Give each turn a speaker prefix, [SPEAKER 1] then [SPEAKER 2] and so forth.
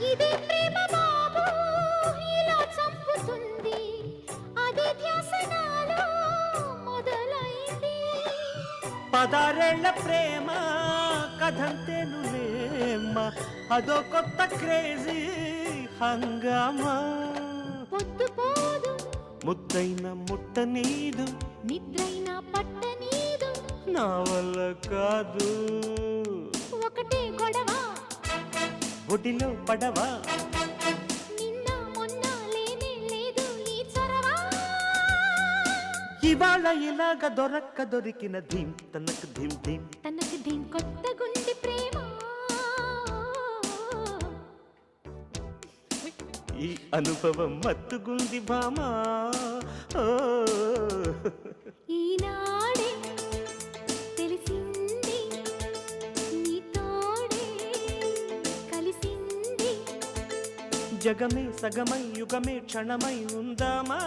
[SPEAKER 1] ఇదే ప్రేమ బాబు ఇలా చంపుతుంది అదే ధ్యాస నాలో మొదలైంది
[SPEAKER 2] 16 ఏళ్ల ప్రేమ కథంతేనులేమ్మ అదో కొత్త క్రేజీ హంగామా
[SPEAKER 1] పొద్దు పోదు
[SPEAKER 2] ముద్దైన ముట్ట నీదు
[SPEAKER 1] నిద్రైన పట్ట నీదు
[SPEAKER 2] నా వల్ల కాదు
[SPEAKER 1] ఒకటే గొడవ
[SPEAKER 2] ఒడిలో పడవా
[SPEAKER 1] నిన్న మొన్న లేనే లేదు ఈ చొరవ
[SPEAKER 2] ఇవాళ ఇలాగ దొరికిన ధీం తనకు ధీం ధీం
[SPEAKER 1] తనకు దీని కొత్త గుండి ప్రేమ
[SPEAKER 2] ఈ అనుభవం మత్తుగుంది భామా
[SPEAKER 1] ఈనాడే తెలిసింది నీ తోడే కలిసింది
[SPEAKER 2] జగమే సగమై యుగమే క్షణమై ఉందామా